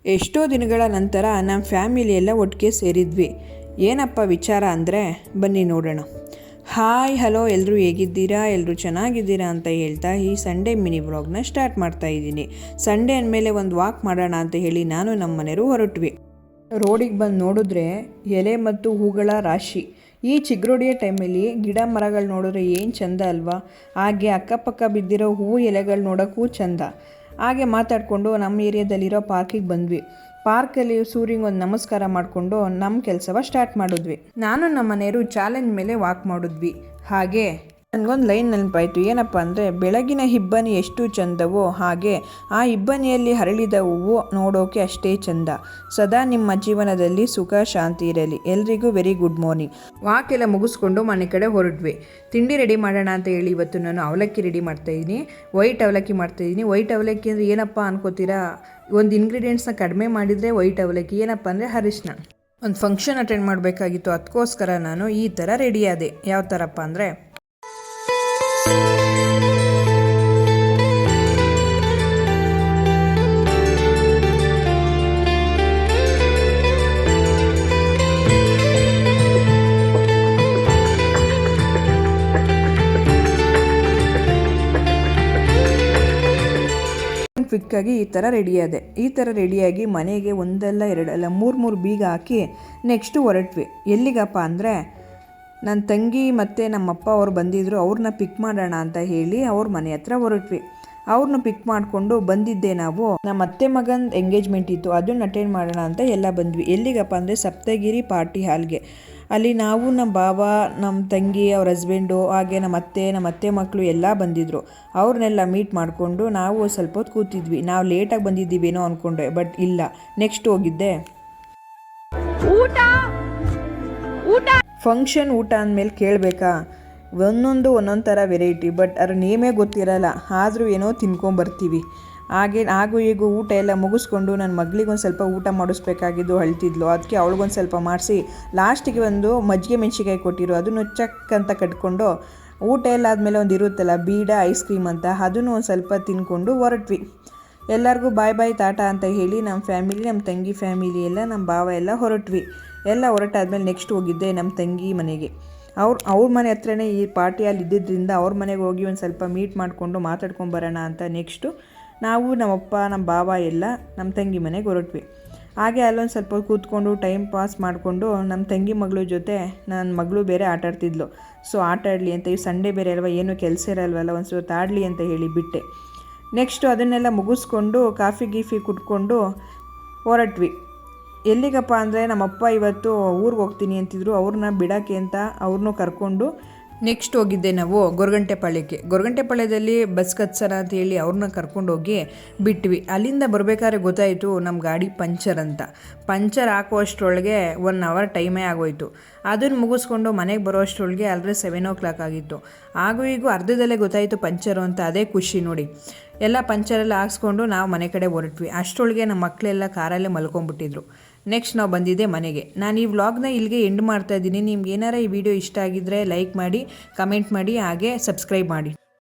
ಎಷ್ಟೋ ದಿನಗಳ ನಂತರ ನಮ್ಮ ಫ್ಯಾಮಿಲಿ ಎಲ್ಲ ಒಟ್ಟಿಗೆ ಸೇರಿದ್ವಿ. ಏನಪ್ಪ ವಿಚಾರ ಅಂದರೆ ಬನ್ನಿ ನೋಡೋಣ. ಹಾಯ್ ಹಲೋ, ಎಲ್ಲರೂ ಹೇಗಿದ್ದೀರಾ? ಎಲ್ಲರೂ ಚೆನ್ನಾಗಿದ್ದೀರಾ ಅಂತ ಹೇಳ್ತಾ ಈ ಸಂಡೇ ಮಿನಿ ವ್ಲಾಗ್ನ ಸ್ಟಾರ್ಟ್ ಮಾಡ್ತಾ ಇದ್ದೀನಿ. ಸಂಡೇ ಅಂದಮೇಲೆ ಒಂದು ವಾಕ್ ಮಾಡೋಣ ಅಂತ ಹೇಳಿ ನಾನು ನಮ್ಮ ಮನೆಯವರು ಹೊರಟ್ವಿ. ರೋಡಿಗೆ ಬಂದು ನೋಡಿದ್ರೆ ಎಲೆ ಮತ್ತು ಹೂಗಳ ರಾಶಿ. ಈ ಚಿಗುರೊಡೆಯೋ ಟೈಮಲ್ಲಿ ಗಿಡ ಮರಗಳು ನೋಡಿದ್ರೆ ಏನು ಚೆಂದ ಅಲ್ವಾ? ಹಾಗೆ ಅಕ್ಕಪಕ್ಕ ಬಿದ್ದಿರೋ ಹೂವು ಎಲೆಗಳು ನೋಡೋಕ್ಕೂ ಚೆಂದ. ಹಾಗೆ ಮಾತಾಡಿಕೊಂಡು ನಮ್ಮ ಏರಿಯಾದಲ್ಲಿರೋ ಪಾರ್ಕಿಗೆ ಬಂದ್ವಿ. ಪಾರ್ಕಲ್ಲಿ ಸೂರ್ಯಂಗೆ ಒಂದು ನಮಸ್ಕಾರ ಮಾಡಿಕೊಂಡು ನಮ್ಮ ಕೆಲಸವ ಸ್ಟಾರ್ಟ್ ಮಾಡಿದ್ವಿ. ನಾನು ನಮ್ಮ ಮನೆಯವರು ಚಾಲೆಂಜ್ ಮೇಲೆ ವಾಕ್ ಮಾಡಿದ್ವಿ. ಹಾಗೆ ನನಗೊಂದು ಲೈನ್ ನೆನಪಾಯಿತು. ಏನಪ್ಪ ಅಂದರೆ, ಬೆಳಗಿನ ಇಬ್ಬನಿ ಎಷ್ಟು ಚಂದವೋ ಹಾಗೆ ಆ ಇಬ್ಬನಿಯಲ್ಲಿ ಹರಳಿದ ಹೂವು ನೋಡೋಕೆ ಅಷ್ಟೇ ಚಂದ. ಸದಾ ನಿಮ್ಮ ಜೀವನದಲ್ಲಿ ಸುಖ ಶಾಂತಿ ಇರಲಿ. ಎಲ್ರಿಗೂ ವೆರಿ ಗುಡ್ ಮಾರ್ನಿಂಗ್. ವಾಕ್ ಎಲ್ಲ ಮುಗಿಸ್ಕೊಂಡು ಮನೆ ಕಡೆ ಹೊರಟ್ವಿ. ತಿಂಡಿ ರೆಡಿ ಮಾಡೋಣ ಅಂತ ಹೇಳಿ ಇವತ್ತು ನಾನು ಅವಲಕ್ಕಿ ರೆಡಿ ಮಾಡ್ತಾಯಿದ್ದೀನಿ. ವೈಟ್ ಅವಲಕ್ಕಿ ಮಾಡ್ತಾಯಿದ್ದೀನಿ. ವೈಟ್ ಅವಲಕ್ಕಿ ಅಂದರೆ ಏನಪ್ಪ ಅನ್ಕೋತೀರಾ? ಒಂದು ಇಂಗ್ರೀಡಿಯೆಂಟ್ಸ್ನ ಕಡಿಮೆ ಮಾಡಿದರೆ ವೈಟ್ ಅವಲಕ್ಕಿ. ಏನಪ್ಪ ಅಂದರೆ ಅರಿಶಿನ. ಒಂದು ಫಂಕ್ಷನ್ ಅಟೆಂಡ್ ಮಾಡಬೇಕಾಗಿತ್ತು, ಅದಕ್ಕೋಸ್ಕರ ನಾನು ಈ ಥರ ರೆಡಿ ಆದೆ. ಯಾವ ಥರಪ್ಪ ಅಂದರೆ, ಕ್ವಿಕ್ಕಾಗಿ ಈ ಥರ ರೆಡಿಯಾದೆ. ಈ ಥರ ರೆಡಿಯಾಗಿ ಮನೆಗೆ ಒಂದಲ್ಲ ಎರಡಲ್ಲ ಮೂರು ಬೀಗ ಹಾಕಿ ನೆಕ್ಸ್ಟು ಹೊರಟ್ವಿ. ಎಲ್ಲಿಗಪ್ಪ ಅಂದರೆ, ನನ್ನ ತಂಗಿ ಮತ್ತು ನಮ್ಮಪ್ಪ ಅವ್ರು ಬಂದಿದ್ದರು. ಅವ್ರನ್ನ ಪಿಕ್ ಮಾಡೋಣ ಅಂತ ಹೇಳಿ ಅವ್ರ ಮನೆ ಹತ್ರ ಹೊರಟ್ವಿ. ಅವ್ರನ್ನ ಪಿಕ್ ಮಾಡಿಕೊಂಡು ಬಂದಿದ್ದೆ ನಾವು. ನಮ್ಮ ಅತ್ತೆ ಮಗನ ಎಂಗೇಜ್ಮೆಂಟ್ ಇತ್ತು, ಅದನ್ನು ಅಟೆಂಡ್ ಮಾಡೋಣ ಅಂತ ಎಲ್ಲ ಬಂದ್ವಿ. ಎಲ್ಲಿಗಪ್ಪ ಅಂದರೆ ಸಪ್ತಗಿರಿ ಪಾರ್ಟಿ ಹಾಲ್ಗೆ. ಅಲ್ಲಿ ನಾವು, ನಮ್ಮ ಬಾವ, ನಮ್ಮ ತಂಗಿ, ಅವ್ರ ಹಸ್ಬೆಂಡು, ಹಾಗೆ ನಮ್ಮ ಅತ್ತೆ ಮಕ್ಕಳು ಎಲ್ಲ ಬಂದಿದ್ದರು. ಅವ್ರನ್ನೆಲ್ಲ ಮೀಟ್ ಮಾಡಿಕೊಂಡು ನಾವು ಸ್ವಲ್ಪ ಹೊತ್ತು ಕೂತಿದ್ವಿ. ನಾವು ಲೇಟಾಗಿ ಬಂದಿದ್ದೀವೇನೋ ಅಂದ್ಕೊಂಡೆ, ಬಟ್ ಇಲ್ಲ. ನೆಕ್ಸ್ಟ್ ಹೋಗಿದ್ದೆ ಫಂಕ್ಷನ್. ಊಟ ಅಂದಮೇಲೆ ಕೇಳಬೇಕಾ? ಒಂದೊಂದು ಥರ ವೆರೈಟಿ, ಬಟ್ ಅದ್ರ ನೇಮೇ ಗೊತ್ತಿರಲ್ಲ. ಆದರೂ ಏನೋ ತಿನ್ಕೊಂಬರ್ತೀವಿ. ಹಾಗೂ ಈಗ ಊಟ ಎಲ್ಲ ಮುಗಿಸ್ಕೊಂಡು ನನ್ನ ಮಗಳಿಗೊಂದು ಸ್ವಲ್ಪ ಊಟ ಮಾಡಿಸ್ಬೇಕಾಗಿದ್ದು, ಅಳ್ತಿದ್ಲು. ಅದಕ್ಕೆ ಅವಳಿಗೊಂದು ಸ್ವಲ್ಪ ಮಾಡಿಸಿ ಲಾಸ್ಟಿಗೆ ಒಂದು ಮಜ್ಜಿಗೆ ಮೆಣಸಿಕಾಯಿ ಕೊಟ್ಟಿರು, ಅದನ್ನು ಚಕ್ ಅಂತ ಕಟ್ಕೊಂಡು ಊಟ ಎಲ್ಲ ಆದಮೇಲೆ ಒಂದು ಇರುತ್ತಲ್ಲ ಬೀಡ ಐಸ್ ಕ್ರೀಮ್ ಅಂತ, ಅದನ್ನು ಒಂದು ಸ್ವಲ್ಪ ತಿನ್ಕೊಂಡು ಹೊರಟ್ವಿ. ಎಲ್ಲರಿಗೂ ಬಾಯ್ ಬಾಯ್ ಟಾಟಾ ಅಂತ ಹೇಳಿ ನಮ್ಮ ಫ್ಯಾಮಿಲಿ, ನಮ್ಮ ತಂಗಿ ಫ್ಯಾಮಿಲಿ ಎಲ್ಲ, ನಮ್ಮ ಭಾವ ಎಲ್ಲ ಹೊರಟ್ವಿ. ಎಲ್ಲ ಹೊರಟಾದ್ಮೇಲೆ ನೆಕ್ಸ್ಟ್ ಹೋಗಿದ್ದೆ ನಮ್ಮ ತಂಗಿ ಮನೆಗೆ. ಅವ್ರ ಮನೆ ಹತ್ರನೇ ಈ ಪಾರ್ಟಿಯಲ್ಲಿ ಇದ್ದಿದ್ದರಿಂದ ಅವ್ರ ಮನೆಗೆ ಹೋಗಿ ಒಂದು ಸ್ವಲ್ಪ ಮೀಟ್ ಮಾಡಿಕೊಂಡು ಮಾತಾಡ್ಕೊಂಬರೋಣ ಅಂತ ನೆಕ್ಸ್ಟು ನಾವು, ನಮ್ಮಪ್ಪ, ನಮ್ಮ ಭಾವ ಎಲ್ಲ ನಮ್ಮ ತಂಗಿ ಮನೆಗೆ ಹೊರಟ್ವಿ. ಹಾಗೆ ಅಲ್ಲೊಂದು ಸ್ವಲ್ಪ ಕೂತ್ಕೊಂಡು ಟೈಮ್ ಪಾಸ್ ಮಾಡಿಕೊಂಡು ನಮ್ಮ ತಂಗಿ ಮಗಳ ಜೊತೆ ನನ್ನ ಮಗಳು ಬೇರೆ ಆಟ ಆಡ್ತಿದ್ಲು. ಸೊ ಆಟ ಆಡಲಿ ಅಂತ, ಈ ಸಂಡೇ ಬೇರೆ ಅಲ್ವ, ಏನೂ ಕೆಲಸ ಇರಲ್ವಲ್ಲ, ಒಂದು ಸ್ವಲ್ಪ ಆಡಲಿ ಅಂತ ಹೇಳಿ ಬಿಟ್ಟೆ. ನೆಕ್ಸ್ಟು ಅದನ್ನೆಲ್ಲ ಮುಗಿಸ್ಕೊಂಡು ಕಾಫಿ ಗೀಫಿ ಕುಟ್ಕೊಂಡು ಹೊರಟ್ವಿ. ಎಲ್ಲಿಗಪ್ಪ ಅಂದರೆ, ನಮ್ಮಪ್ಪ ಇವತ್ತು ಊರಿಗೆ ಹೋಗ್ತೀನಿ ಅಂತಿದ್ರು. ಅವ್ರನ್ನ ಬಿಡೋಕ್ಕೆ ಅಂತ ಅವ್ರನ್ನೂ ಕರ್ಕೊಂಡು ನೆಕ್ಸ್ಟ್ ಹೋಗಿದ್ದೆ ನಾವು ಗೊರಗಂಟೆಪಾಳ್ಯದಲ್ಲಿ ಬಸ್ ಕತ್ಸರ ಅಂತ ಹೇಳಿ ಅವ್ರನ್ನ ಕರ್ಕೊಂಡೋಗಿ ಬಿಟ್ವಿ. ಅಲ್ಲಿಂದ ಬರಬೇಕಾದ್ರೆ ಗೊತ್ತಾಯಿತು ನಮ್ಮ ಗಾಡಿ ಪಂಚರ್ ಅಂತ. ಪಂಚರ್ ಹಾಕುವಷ್ಟರೊಳಗೆ 1 ಅವರ್ ಟೈಮೇ ಆಗೋಯಿತು. ಅದನ್ನು ಮುಗಿಸ್ಕೊಂಡು ಮನೆಗೆ ಬರೋಷ್ಟರೊಳಗೆ ಆಲ್ರೆಡಿ 7 o'clock ಆಗಿತ್ತು. ಹಾಗೂ ಈಗ ಅರ್ಧದಲ್ಲೇ ಗೊತ್ತಾಯಿತು ಪಂಚರು ಅಂತ. ಅದೇ ಖುಷಿ ನೋಡಿ. ಎಲ್ಲ ಪಂಚರೆಲ್ಲ ಹಾಕ್ಸ್ಕೊಂಡು ನಾವು ಮನೆ ಕಡೆ ಹೊರಟ್ವಿ. ಅಷ್ಟರೊಳಗೆ ನಮ್ಮ ಮಕ್ಕಳೆಲ್ಲ ಕಾರಲ್ಲೇ ಮಲ್ಕೊಂಡ್ಬಿಟ್ಟಿದ್ರು. ನೆಕ್ಸ್ಟ್ ನಾವು ಬಂದಿದ್ದೆ ಮನೆಗೆ. ನಾನು ಈ ವ್ಲಾಗ್ನ ಇಲ್ಲಿಗೆ ಎಂಡ್ ಮಾಡ್ತಾಯಿದ್ದೀನಿ. ನಿಮ್ಗೆ ಏನಾರ ಈ ವಿಡಿಯೋ ಇಷ್ಟ ಆಗಿದ್ದರೆ ಲೈಕ್ ಮಾಡಿ, ಕಮೆಂಟ್ ಮಾಡಿ, ಹಾಗೆ ಸಬ್ಸ್ಕ್ರೈಬ್ ಮಾಡಿ.